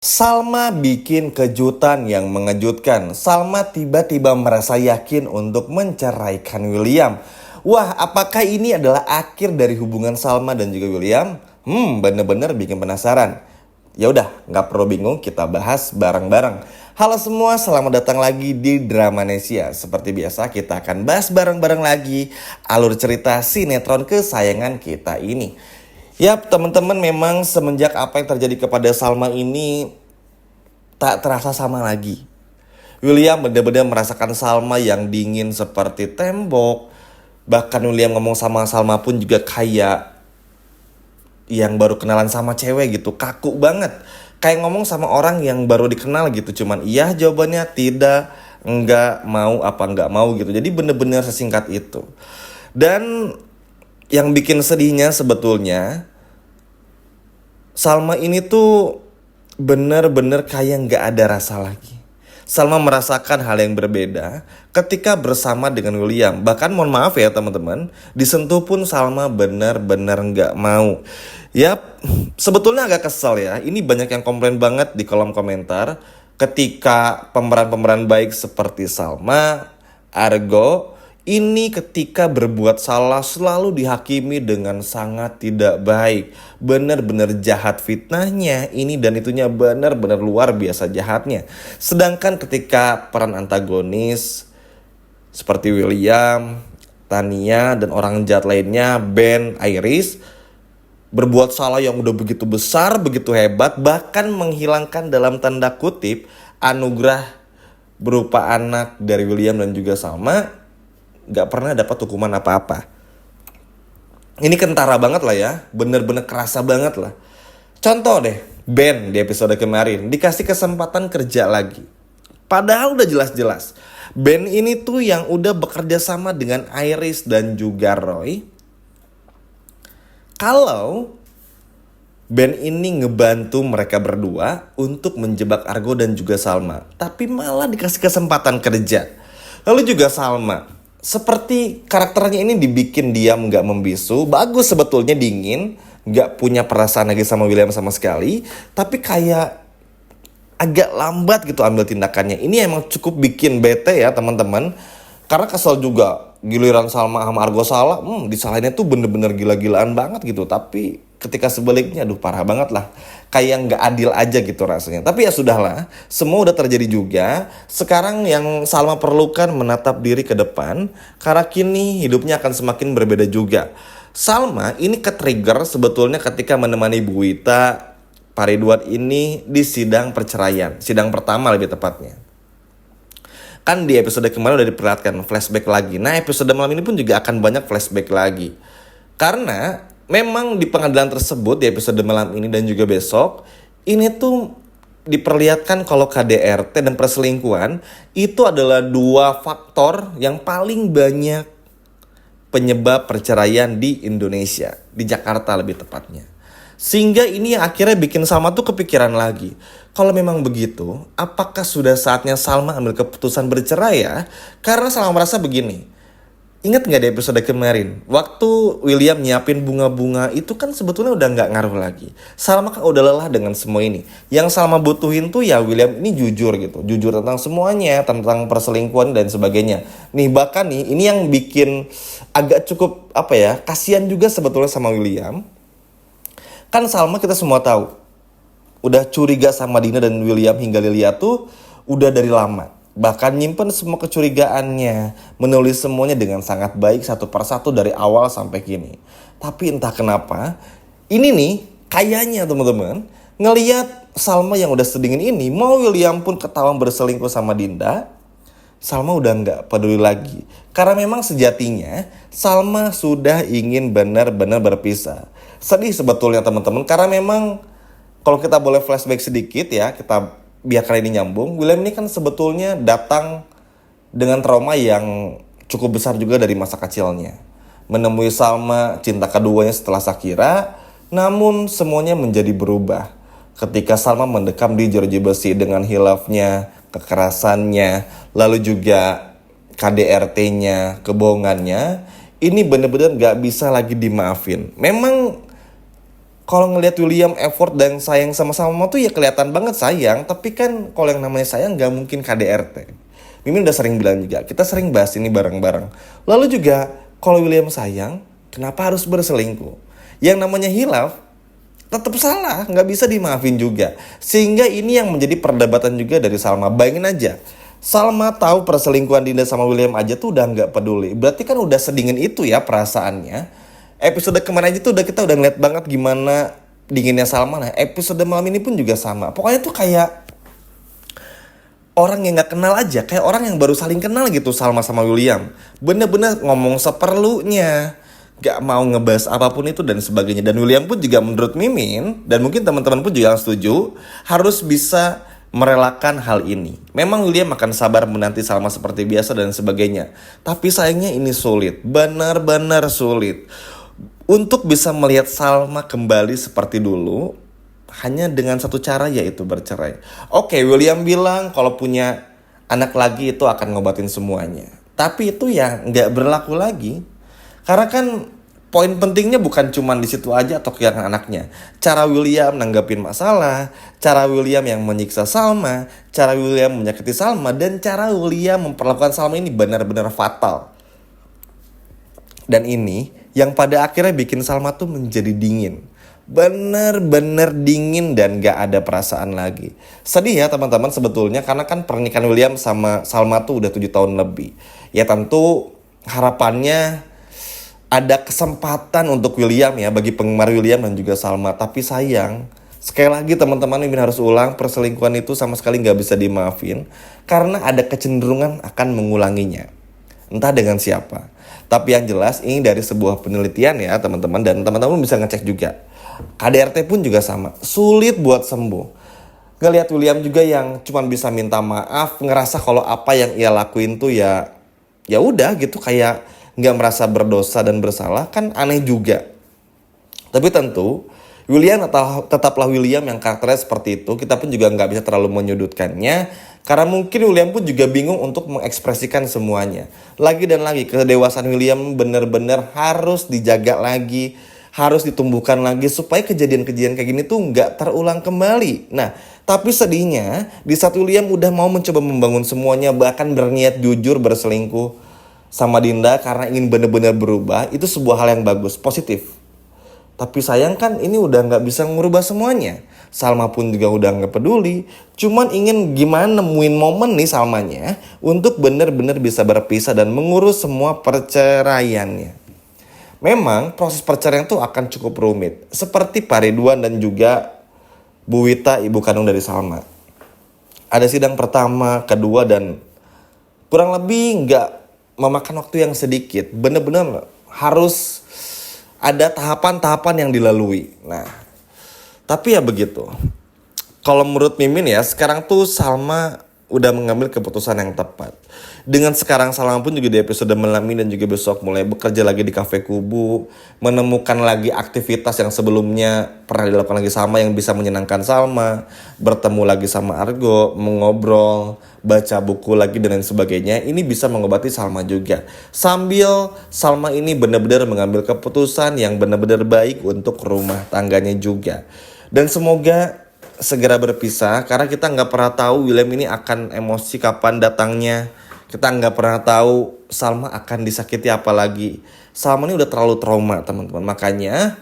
Salma bikin kejutan yang mengejutkan. Salma tiba-tiba merasa yakin untuk menceraikan William. Wah, apakah ini adalah akhir dari hubungan Salma dan juga William? Bener-bener bikin penasaran. Ya udah, nggak perlu bingung, kita bahas bareng-bareng. Halo semua, selamat datang lagi di Dramanesia. Seperti biasa, kita akan bahas bareng-bareng lagi alur cerita sinetron kesayangan kita ini. Yap, teman-teman, memang semenjak apa yang terjadi kepada Salma ini tak terasa sama lagi. William benar-benar merasakan Salma yang dingin seperti tembok. Bahkan William ngomong sama Salma pun juga kayak yang baru kenalan sama cewek gitu, kaku banget. Kayak ngomong sama orang yang baru dikenal gitu, cuman iya jawabannya, tidak, enggak, mau apa enggak mau gitu. Jadi bener-bener sesingkat itu. Dan yang bikin sedihnya sebetulnya Salma ini tuh bener-bener kayak nggak ada rasa lagi. Salma merasakan hal yang berbeda ketika bersama dengan William. Bahkan mohon maaf ya teman-teman, disentuh pun Salma bener-bener nggak mau. Yap, sebetulnya agak kesal ya. Ini banyak yang komplain banget di kolom komentar ketika pemeran-pemeran baik seperti Salma, Argo, ini ketika berbuat salah selalu dihakimi dengan sangat tidak baik. Benar-benar jahat fitnahnya ini dan itunya, benar-benar luar biasa jahatnya. Sedangkan ketika peran antagonis seperti William, Tania, dan orang jahat lainnya, Ben, Iris, berbuat salah yang udah begitu besar, begitu hebat, bahkan menghilangkan dalam tanda kutip anugerah berupa anak dari William dan juga Salma, gak pernah dapat hukuman apa-apa. Ini kentara banget lah ya, bener-bener kerasa banget lah. Contoh deh, Ben di episode kemarin dikasih kesempatan kerja lagi. Padahal udah jelas-jelas Ben ini tuh yang udah bekerja sama dengan Iris dan juga Roy. Kalau Ben ini ngebantu mereka berdua untuk menjebak Argo dan juga Salma, tapi malah dikasih kesempatan kerja. Lalu juga Salma, seperti karakternya ini dibikin diam, gak membisu. Bagus sebetulnya, dingin, gak punya perasaan lagi sama William sama sekali, tapi kayak agak lambat gitu ambil tindakannya. Ini emang cukup bikin bete ya teman-teman. Karena kesel juga, giliran Salma sama Argo salah, disalahinnya tuh bener-bener gila-gilaan banget gitu. Tapi ketika sebaliknya, aduh parah banget lah. Kayak gak adil aja gitu rasanya. Tapi ya sudahlah, semua udah terjadi juga. Sekarang yang Salma perlukan menatap diri ke depan, karena kini hidupnya akan semakin berbeda juga. Salma ini ke-trigger sebetulnya ketika menemani Bu Wita, Pak Ridwan ini di sidang perceraian. Sidang pertama lebih tepatnya. Kan di episode kemarin udah diperlihatkan flashback lagi. Nah, episode malam ini pun juga akan banyak flashback lagi. Karena memang di pengadilan tersebut di episode malam ini dan juga besok, ini tuh diperlihatkan kalau KDRT dan perselingkuhan itu adalah dua faktor yang paling banyak penyebab perceraian di Indonesia, di Jakarta lebih tepatnya. Sehingga ini akhirnya bikin Salma tuh kepikiran lagi. Kalau memang begitu, apakah sudah saatnya Salma ambil keputusan bercerai ya? Karena Salma merasa begini. Ingat gak di episode kemarin? Waktu William nyiapin bunga-bunga itu kan sebetulnya udah gak ngaruh lagi. Salma kan udah lelah dengan semua ini. Yang Salma butuhin tuh ya William ini jujur gitu. Jujur tentang semuanya, tentang perselingkuhan dan sebagainya. Nih bahkan nih, ini yang bikin agak cukup kasihan juga sebetulnya sama William. Kan Salma kita semua tahu udah curiga sama Dina dan William hingga Lilia tuh udah dari lama. Bahkan nyimpen semua kecurigaannya, menulis semuanya dengan sangat baik satu persatu dari awal sampai kini. Tapi entah kenapa, ini nih kayaknya teman-teman ngelihat Salma yang udah sedingin ini, mau William pun ketahuan berselingkuh sama Dinda, Salma udah gak peduli lagi. Karena memang sejatinya Salma sudah ingin benar-benar berpisah. Sedih sebetulnya teman-teman, karena memang kalau kita boleh flashback sedikit ya, kita biarkan ini nyambung. William ini kan sebetulnya datang dengan trauma yang cukup besar juga dari masa kecilnya. Menemui Salma, cinta keduanya setelah Shakira, namun semuanya menjadi berubah ketika Salma mendekam di jeruji besi dengan hilafnya, kekerasannya, lalu juga KDRT-nya, kebohongannya. Ini benar-benar gak bisa lagi dimaafin. Memang Kalau ngelihat William effort dan sayang sama Salma tuh ya kelihatan banget sayang. Tapi kan kalau yang namanya sayang nggak mungkin KDRT. Mimin udah sering bilang juga, kita sering bahas ini bareng-bareng. Lalu juga kalau William sayang, kenapa harus berselingkuh? Yang namanya hilaf tetap salah, nggak bisa dimaafin juga. Sehingga ini yang menjadi perdebatan juga dari Salma. Bayangin aja, Salma tahu perselingkuhan Dinda sama William aja tuh udah nggak peduli. Berarti kan udah sedingin itu ya perasaannya. Episode kemarin aja tuh kita udah ngeliat banget gimana dinginnya Salma. Nah episode malam ini pun juga sama. Pokoknya tuh kayak orang yang nggak kenal aja, kayak orang yang baru saling kenal gitu Salma sama William. Bener-bener ngomong seperlunya, gak mau ngebahas apapun itu dan sebagainya. Dan William pun juga menurut Mimin, dan mungkin teman-teman pun juga setuju, harus bisa merelakan hal ini. Memang William akan sabar menanti Salma seperti biasa dan sebagainya. Tapi sayangnya ini sulit, benar-benar sulit. Untuk bisa melihat Salma kembali seperti dulu, hanya dengan satu cara, yaitu bercerai. Oke, William bilang kalau punya anak lagi itu akan ngobatin semuanya. Tapi itu ya nggak berlaku lagi. Karena kan poin pentingnya bukan cuma di situ aja atau kehilangan anaknya. Cara William nanggapin masalah, cara William yang menyiksa Salma, cara William menyakiti Salma, dan cara William memperlakukan Salma ini benar-benar fatal. Dan ini yang pada akhirnya bikin Salma tuh menjadi dingin. Bener-bener dingin dan gak ada perasaan lagi. Sedih ya teman-teman sebetulnya, karena kan pernikahan William sama Salma tuh udah 7 tahun lebih. Ya tentu harapannya ada kesempatan untuk William ya, bagi penggemar William dan juga Salma. Tapi sayang, sekali lagi teman-teman, ini harus ulang, perselingkuhan itu sama sekali gak bisa dimaafin. Karena ada kecenderungan akan mengulanginya. Entah dengan siapa. Tapi yang jelas ini dari sebuah penelitian ya teman-teman, dan teman-teman bisa ngecek juga. KDRT pun juga sama, sulit buat sembuh. Ngelihat William juga yang cuma bisa minta maaf, ngerasa kalau apa yang ia lakuin tuh ya udah gitu, kayak nggak merasa berdosa dan bersalah, kan aneh juga. Tapi tentu William tetaplah William yang karakternya seperti itu. Kita pun juga nggak bisa terlalu menyudutkannya, karena mungkin William pun juga bingung untuk mengekspresikan semuanya. Lagi dan lagi, kedewasaan William benar-benar harus dijaga lagi, harus ditumbuhkan lagi supaya kejadian-kejadian kayak gini tuh nggak terulang kembali. Nah, tapi sedihnya di saat William udah mau mencoba membangun semuanya, bahkan berniat jujur berselingkuh sama Dinda karena ingin benar-benar berubah, itu sebuah hal yang bagus, positif. Tapi sayang kan ini udah gak bisa merubah semuanya. Salma pun juga udah gak peduli. Cuman ingin gimana nemuin momen nih Salmanya untuk benar-benar bisa berpisah dan mengurus semua perceraiannya. Memang proses perceraian tuh akan cukup rumit. Seperti Pak Ridwan dan juga Bu Wita, ibu kandung dari Salma. Ada sidang pertama, kedua, dan kurang lebih gak memakan waktu yang sedikit. Benar-benar harus ada tahapan-tahapan yang dilalui. Nah, tapi ya begitu. Kalau menurut Mimin ya, sekarang tuh Salma udah mengambil keputusan yang tepat. Dengan sekarang Salma pun juga di episode malam ini dan juga besok mulai bekerja lagi di Cafe Kubu, menemukan lagi aktivitas yang sebelumnya pernah dilakukan lagi sama yang bisa menyenangkan Salma, bertemu lagi sama Argo, mengobrol, baca buku lagi dan lain sebagainya. Ini bisa mengobati Salma juga. Sambil Salma ini benar-benar mengambil keputusan yang benar-benar baik untuk rumah tangganya juga. Dan semoga segera berpisah, karena kita nggak pernah tahu William ini akan emosi kapan datangnya. Kita nggak pernah tahu Salma akan disakiti apa lagi. Salma ini udah terlalu trauma teman-teman. Makanya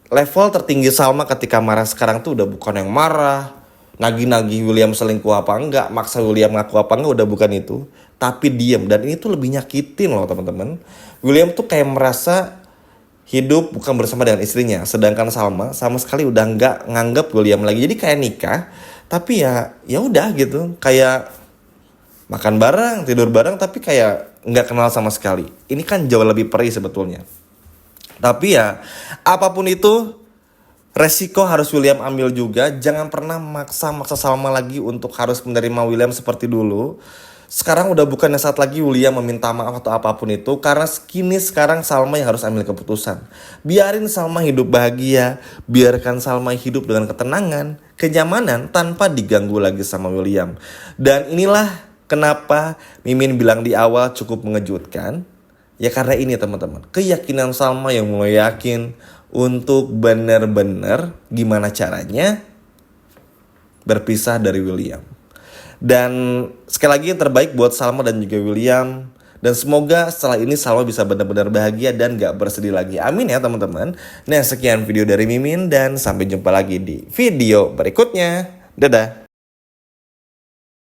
level tertinggi Salma ketika marah sekarang tuh udah bukan yang marah, nagih-nagih William selingkuh apa enggak, maksa William ngaku apa enggak, udah bukan itu. Tapi diam, dan ini tuh lebih nyakitin loh teman-teman. William tuh kayak merasa hidup bukan bersama dengan istrinya, sedangkan Salma sama sekali udah nggak nganggap William lagi. Jadi kayak nikah, tapi ya udah gitu, kayak makan bareng, tidur bareng, tapi kayak nggak kenal sama sekali. Ini kan jauh lebih perih sebetulnya. Tapi ya apapun itu, resiko harus William ambil juga. Jangan pernah maksa Salma lagi untuk harus menerima William seperti dulu. Sekarang udah bukannya saat lagi William meminta maaf atau apapun itu, karena kini sekarang Salma yang harus ambil keputusan. Biarin Salma hidup bahagia, biarkan Salma hidup dengan ketenangan, kenyamanan, tanpa diganggu lagi sama William. Dan inilah kenapa Mimin bilang di awal cukup mengejutkan. Ya karena ini teman-teman, keyakinan Salma yang mulai yakin untuk bener-bener gimana caranya berpisah dari William. Dan sekali lagi yang terbaik buat Salma dan juga William. Dan semoga setelah ini Salma bisa benar-benar bahagia dan gak bersedih lagi. Amin ya teman-teman. Nah, sekian video dari Mimin dan sampai jumpa lagi di video berikutnya. Dadah.